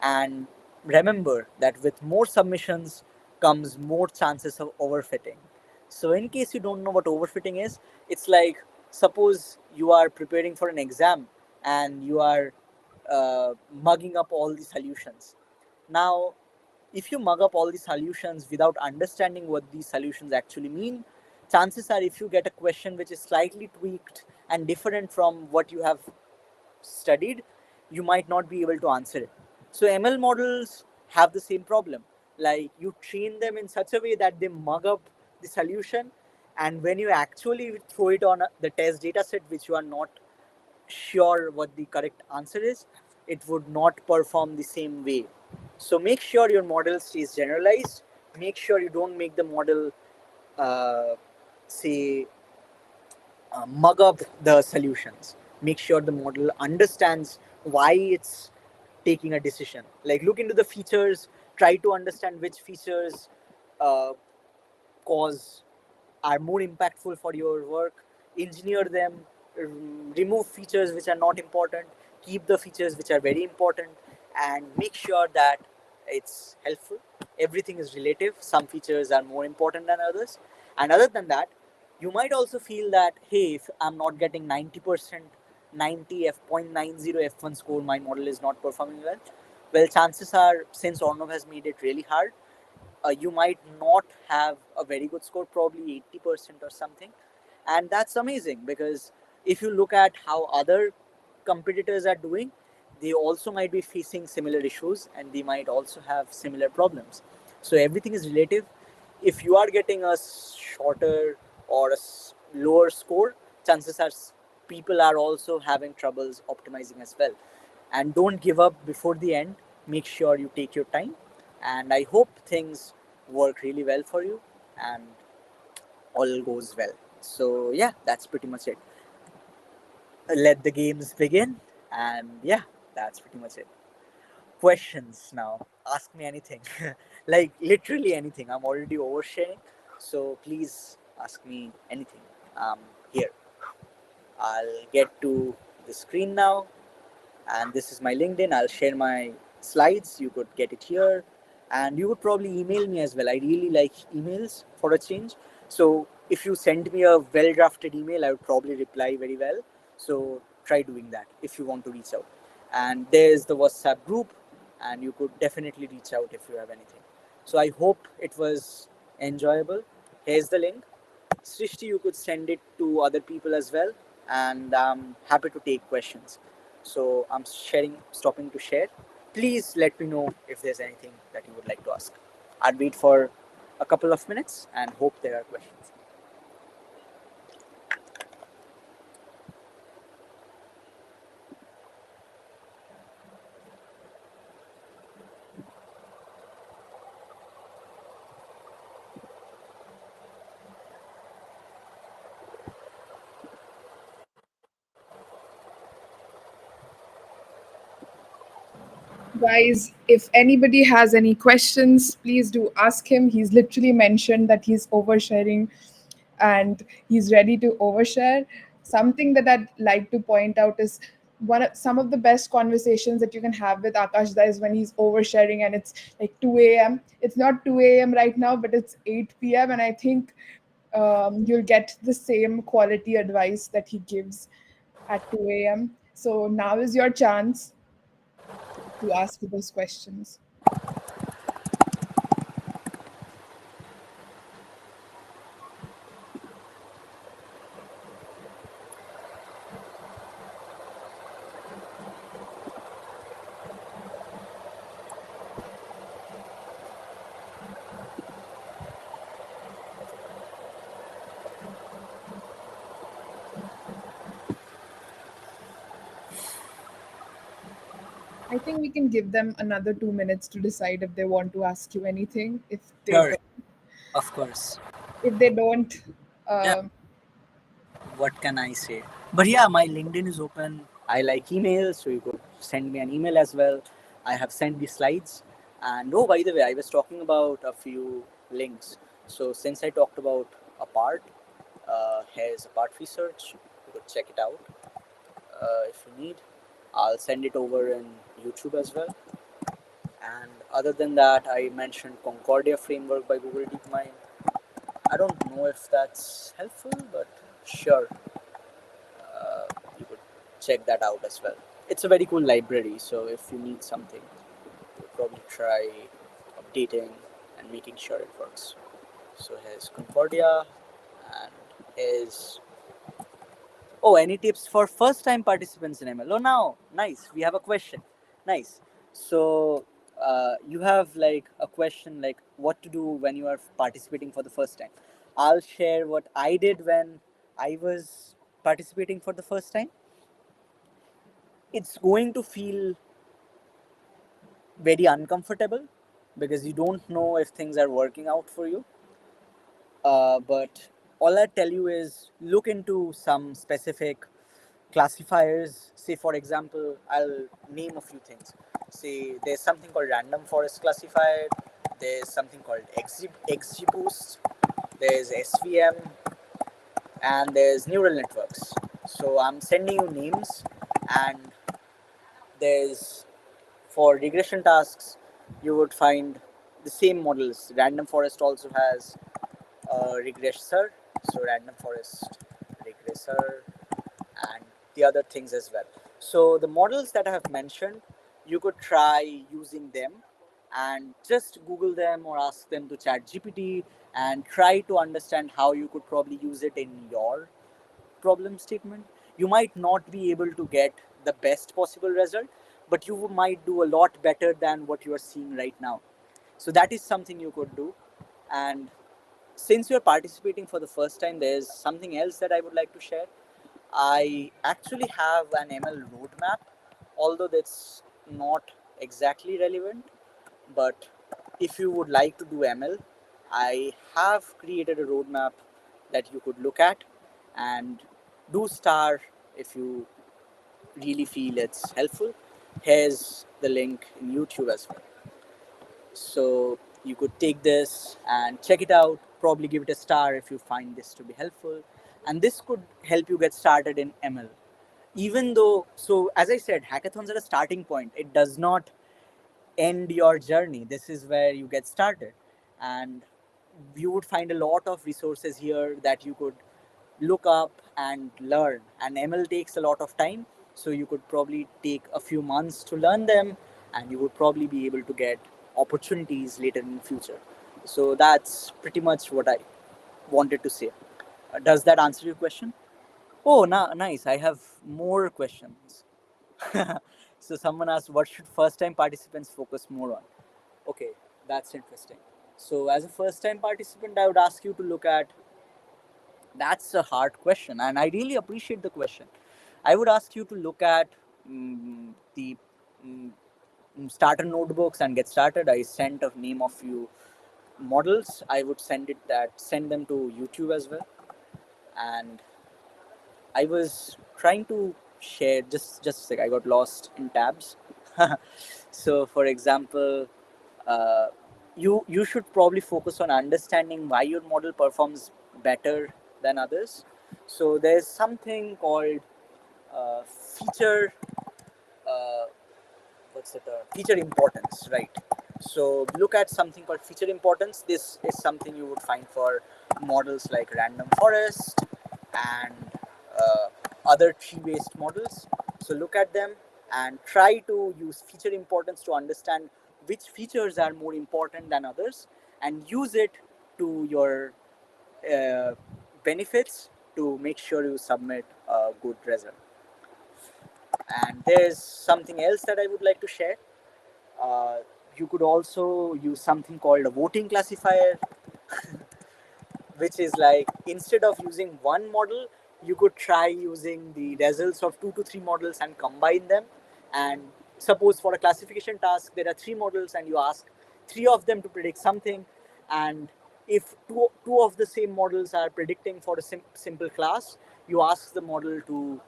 And remember that with more submissions comes more chances of overfitting. So in case you don't know what overfitting is, it's like, suppose you are preparing for an exam and you are mugging up all the solutions. Now, if you mug up all the solutions without understanding what these solutions actually mean, chances are if you get a question which is slightly tweaked and different from what you have studied, you might not be able to answer it. So ML models have the same problem. Like, you train them in such a way that they mug up the solution, and when you actually throw it on the test data set which you are not sure what the correct answer is, it would not perform the same way. So make sure your model stays generalized. Make sure you don't make the model uh, say mug up the solutions. Make sure the model understands why it's taking a decision. Like, look into the features, try to understand which features uh, cause are more impactful for your work. Engineer them, remove features which are not important, keep the features which are very important, and make sure that it's helpful. Everything is relative. Some features are more important than others. And other than that, you might also feel that, hey, if I'm not getting 90%, 90 f.90 f1 score, my model is not performing well. well, chances are, since Ornov has made it really hard, you might not have a very good score, probably 80% or something. And that's amazing because if you look at how other competitors are doing, they also might be facing similar issues and they might also have similar problems. So everything is relative. If you are getting a shorter or a lower score, chances are people are also having troubles optimizing as well. And don't give up before the end. Make sure you take your time. And I hope things work really well for you and all goes well. So, yeah, that's pretty much it. Let the games begin. And yeah, that's pretty much it. Questions now. Ask me anything. Like literally anything. I'm already oversharing. So please ask me anything. Here. I'll get to the screen now. And this is my LinkedIn. I'll share my slides. You could get it here. And you would probably email me as well. I really like emails for a change. So if you send me a well drafted email, I would probably reply very well. So try doing that if you want to reach out. And there's the WhatsApp group, and you could definitely reach out if you have anything. So I hope it was enjoyable. Here's the link. Srishti, you could send it to other people as well, and I'm happy to take questions. So I'm stopping to share. Please let me know if there's anything that you would like to ask. I'll wait for a couple of minutes and hope there are questions. Guys, if anybody has any questions, please do ask him. He's literally mentioned that he's oversharing and he's ready to overshare. Something that I'd like to point out is some of the best conversations that you can have with Akash Da is when he's oversharing and it's like 2 a.m. It's not 2 a.m. right now, but it's 8 p.m. And I think you'll get the same quality advice that he gives at 2 a.m. So now is your chance to ask those questions. I think we can give them another 2 minutes to decide if they want to ask you anything. Sure, of course. If they don't, Yeah, uh, what can I say? But yeah, my LinkedIn is open. I like emails, so you could send me an email as well. I have sent the slides. And oh, by the way, I was talking about a few links. So since I talked about Apart, here's Apart Research. You could check it out if you need. I'll send it over in YouTube as well. And other than that, I mentioned Concordia framework by Google DeepMind. I don't know if that's helpful, but sure, you could check that out as well. It's a very cool library, so if you need something, you'll probably try updating and making sure it works. So here's Concordia, and here's any tips for first time participants in ML? Oh, now nice. We have a question. Nice. So you have like a question like what to do when you are participating for the first time. I'll share what I did when I was participating for the first time. It's going to feel very uncomfortable because you don't know if things are working out for you. But all I tell you is look into some specific classifiers. Say, for example, I'll name a few things. Say, there's something called random forest classifier, there's something called XGBoost, there's SVM, and there's neural networks. So I'm sending you names, and there's for regression tasks, you would find the same models. Random forest also has a regressor, so random forest regressor, and the other things as well. So the models that I have mentioned, you could try using them and just Google them or ask them to chat GPT and try to understand how you could probably use it in your problem statement. You might not be able to get the best possible result, but you might do a lot better than what you are seeing right now. So that is something you could do. And since you're participating for the first time, there's something else that I would like to share. I actually have an ML roadmap, although that's not exactly relevant. But if you would like to do ML, I have created a roadmap that you could look at and do star if you really feel it's helpful. Here's the link in YouTube as well. So you could take this and check it out, probably give it a star if you find this to be helpful. And this could help you get started in ML. Even though, so as I said, hackathons are a starting point. It does not end your journey. This is where you get started. And you would find a lot of resources here that you could look up and learn. And ML takes a lot of time. So you could probably take a few months to learn them and you would probably be able to get opportunities later in the future. So that's pretty much what I wanted to say. Does that answer your question? Oh, nice. I have more questions. So someone asked, what should first-time participants focus more on? Okay, that's interesting. So as a first-time participant, I would ask you to look at. That's a hard question, and I really appreciate the question. I would ask you to look at the mm, starter notebooks and get started. I sent a name of few models. I would send them to YouTube as well, and I was trying to share just a sec. I got lost in tabs. So, for example, uh, you should probably focus on understanding why your model performs better than others. So there's something called feature. Uh, what's the term? Feature importance, right? So look at something called feature importance. This is something you would find for models like random forest and uh, other tree-based models. So look at them and try to use feature importance to understand which features are more important than others and use it to your uh, benefits to make sure you submit a good result. And there's something else that I would like to share. Uh, you could also use something called a voting classifier, which is like instead of using one model, you could try using the results of 2 to 3 models and combine them. And suppose for a classification task, there are 3 models, and you ask 3 of them to predict something. And if two of the same models are predicting for a simple class, you ask the model to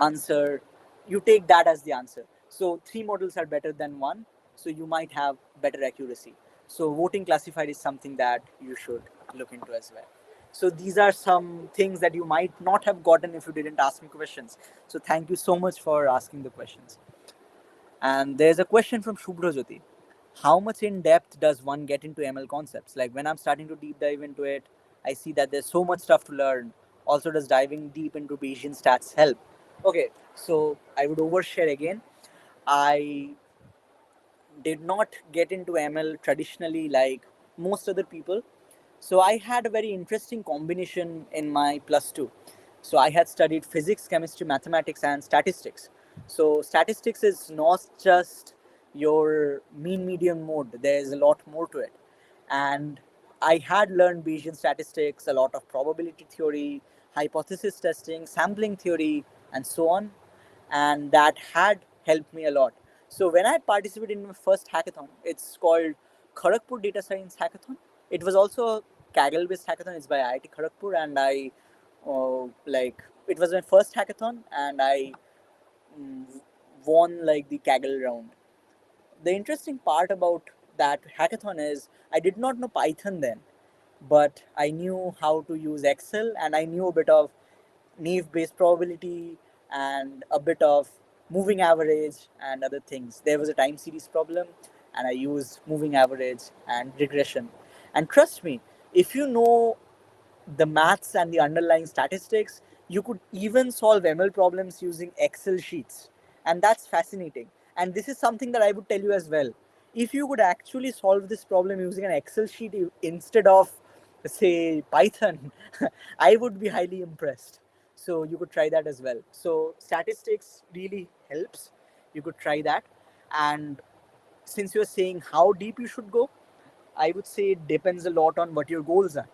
answer, you take that as the answer. So 3 models are better than one, so you might have better accuracy. So voting classifier is something that you should look into as well. So these are some things that you might not have gotten if you didn't ask me questions. So thank you so much for asking the questions. And there's a question from Shubhra Jyoti. How much in depth does one get into ML concepts? Like when I'm starting to deep dive into it, I see that there's so much stuff to learn. Also, does diving deep into Bayesian stats help? Okay, so I would overshare again. I did not get into ML traditionally like most other people. So I had a very interesting combination in my plus two. So I had studied physics, chemistry, mathematics, and statistics. So statistics is not just your mean median mode. There's a lot more to it. And I had learned Bayesian statistics, a lot of probability theory, hypothesis testing, sampling theory, and so on. And that had helped me a lot. So when I participated in my first hackathon, it's called Kharagpur Data Science Hackathon. It was also a Kaggle-based hackathon. It's by IIT Kharagpur, and I like it was my first hackathon, and I mm, won like the Kaggle round. The interesting part about that hackathon is I did not know Python then, but I knew how to use Excel and I knew a bit of naive based probability and a bit of moving average and other things. There was a time series problem and I used moving average and regression. And trust me, if you know the maths and the underlying statistics, you could even solve ML problems using Excel sheets. And that's fascinating. And this is something that I would tell you as well. If you could actually solve this problem using an Excel sheet instead of, say, Python, I would be highly impressed. So you could try that as well. So statistics really helps. You could try that. And since you're saying how deep you should go, I would say it depends a lot on what your goals are.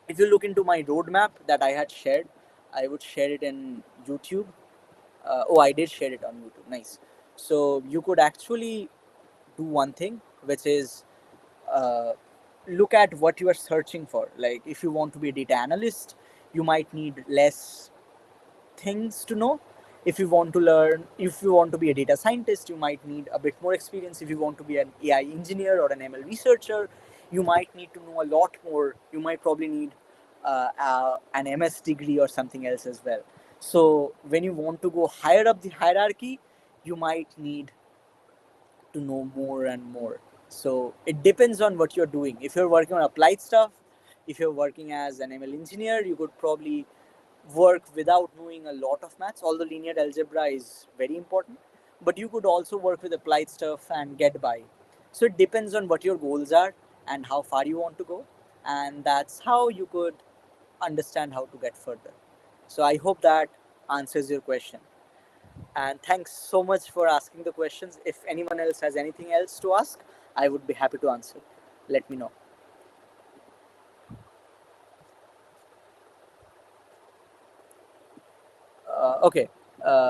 If you look into my roadmap that I had shared, I would share it in YouTube. Oh, I did share it on YouTube. Nice. So you could actually do one thing, which is uh, look at what you are searching for. Like if you want to be a data analyst, you might need less things to know. If you want to learn, if you want to be a data scientist, you might need a bit more experience. If you want to be an AI engineer or an ML researcher, you might need to know a lot more. You might probably need an MS degree or something else as well. So when you want to go higher up the hierarchy, you might need to know more and more. So it depends on what you're doing. If you're working on applied stuff, if you're working as an ML engineer, you could probably work without knowing a lot of maths, although linear algebra is very important. But you could also work with applied stuff and get by. So it depends on what your goals are and how far you want to go. And that's how you could understand how to get further. So I hope that answers your question. And thanks so much for asking the questions. If anyone else has anything else to ask, I would be happy to answer. Let me know. Okay.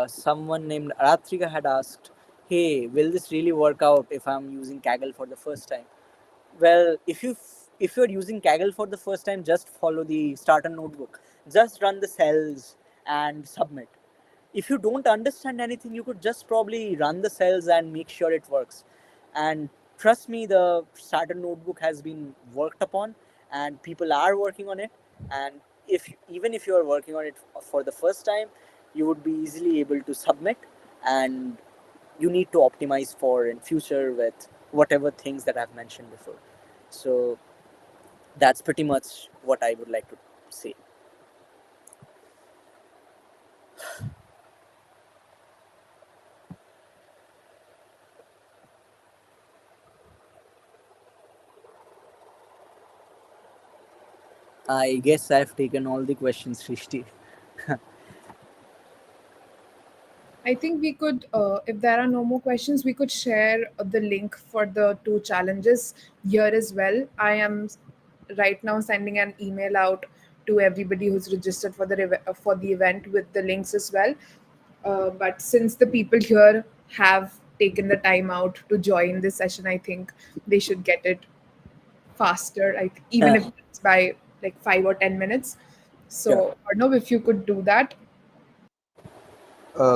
Someone named Aratrika had asked, "Hey, will this really work out if I'm using Kaggle for the first time?" Well, if you're using Kaggle for the first time, just follow the starter notebook. Just run the cells and submit. If you don't understand anything, you could just probably run the cells and make sure it works. And trust me, the starter notebook has been worked upon and people are working on it. And if even if you are working on it for the first time, you would be easily able to submit, and you need to optimize for in future with whatever things that I've mentioned before. So that's pretty much what I would like to say. I guess I've taken all the questions, Srishti. I think we could, if there are no more questions, we could share the link for the two challenges here as well. I am right now sending an email out to everybody who's registered for for the event with the links as well. But since the people here have taken the time out to join this session, I think they should get it faster, like even if it's by like 5 or 10 minutes. Sure. So, Arnav, if you could do that.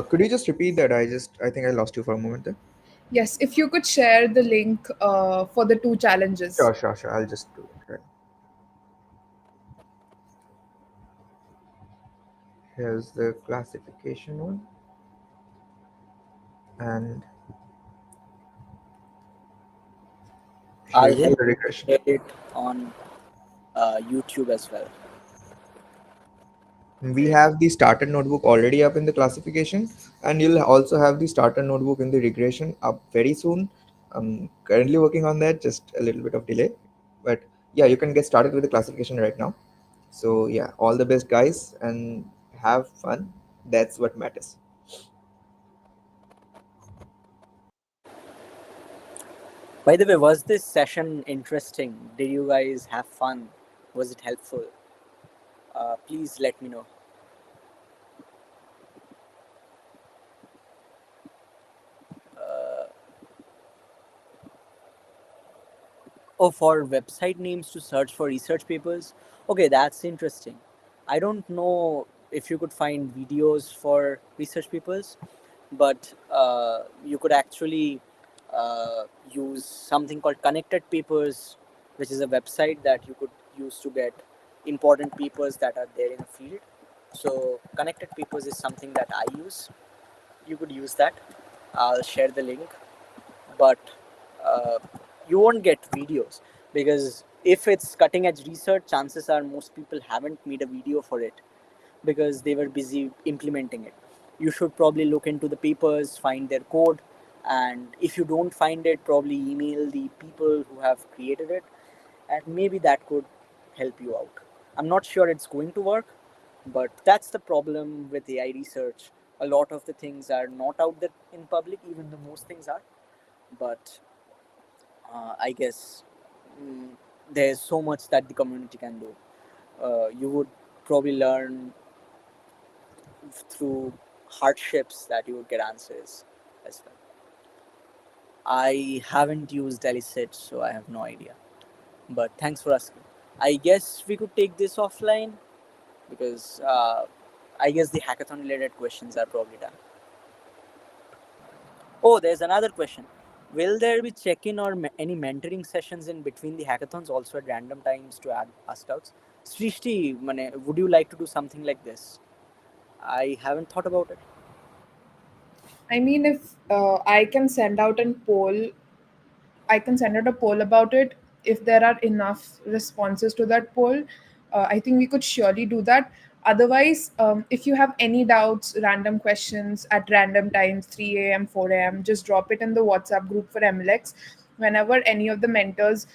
Could you just repeat that? I think I lost you for a moment there. Yes, if you could share the link for the two challenges. Sure. I'll just do it. Right. Here's the classification one, and I'll here's help the you regression. share it on YouTube as well. We have the starter notebook already up in the classification, and you'll also have the starter notebook in the regression up very soon. I'm currently working on that, just a little bit of delay, but yeah, you can get started with the classification right now. So yeah, all the best, guys, and have fun. That's what matters. By the way, was this session interesting? Did you guys have fun? Was it helpful? Please let me know. Oh, for website names to search for research papers? Okay, that's interesting. I don't know if you could find videos for research papers, but you could actually use something called Connected Papers, which is a website that you could use to get important papers that are there in a field. So, Connected Papers is something that I use. You could use that. I'll share the link, but uh, you won't get videos because if it's cutting edge research, chances are most people haven't made a video for it because they were busy implementing it. You should probably look into the papers, find their code, And if you don't find it, probably email the people who have created it, and maybe that could help you out. I'm not sure it's going to work, but that's the problem with AI research. A lot of the things are not out there in public, even though most things are. But I guess mm, there's so much that the community can do. You would probably learn through hardships that you would get answers as well. I haven't used Elicit, so I have no idea. But thanks for asking. I guess we could take this offline because I guess the hackathon related questions are probably done. Oh, there's another question. Will there be check-in or any mentoring sessions in between the hackathons also at random times to ask doubts? Srishti, would you like to do something like this? I haven't thought about it. I mean, if I can send out a poll, I can send out a poll about it. If there are enough responses to that poll, I think we could surely do that. Otherwise, if you have any doubts, random questions at random times, 3 a.m., 4 a.m., just drop it in the WhatsApp group for MLX. Whenever any of the mentors,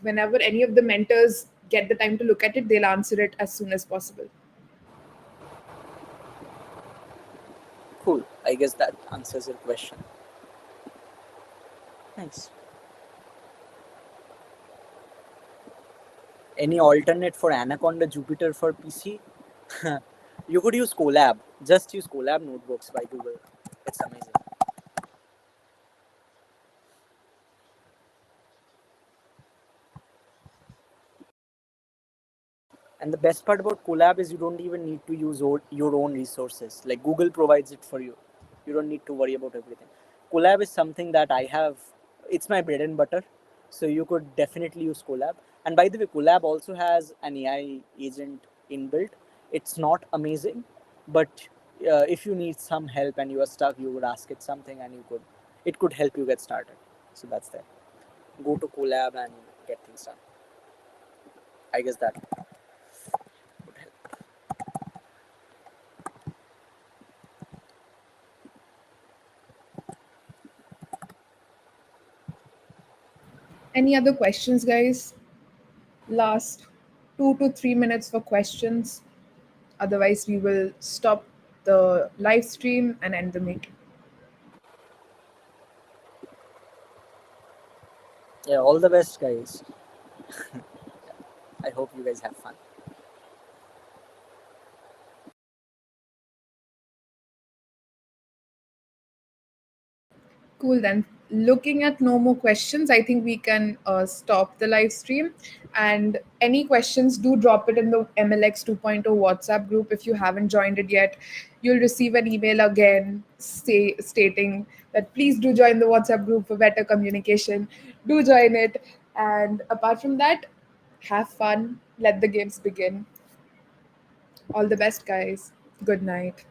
whenever any of the mentors get the time to look at it, they'll answer it as soon as possible. Cool. I guess that answers your question. Thanks. Any alternate for Anaconda Jupyter for PC? You could use Colab. Just use Colab notebooks by Google. It's amazing. And the best part about Colab is you don't even need to use your own resources. Like Google provides it for you. You don't need to worry about everything. Colab is something that I have, it's my bread and butter. So you could definitely use Colab. And by the way, Colab also has an AI agent inbuilt. It's not amazing, but if you need some help and you are stuck, you would ask it something and it could help you get started. So that's that. Go to Colab and get things done. I guess that would help. Any other questions, guys? Last 2 to 3 minutes for questions. Otherwise, we will stop the live stream and end the meeting. Yeah, all the best, guys. I hope you guys have fun. Cool, then. Looking at no more questions, I think we can stop the live stream. And any questions, do drop it in the MLX 2.0 WhatsApp group. If you haven't joined it yet, you'll receive an email again stating that please do join the WhatsApp group for better communication. Do join it. And apart from that, have fun. Let the games begin. All the best, guys. Good night.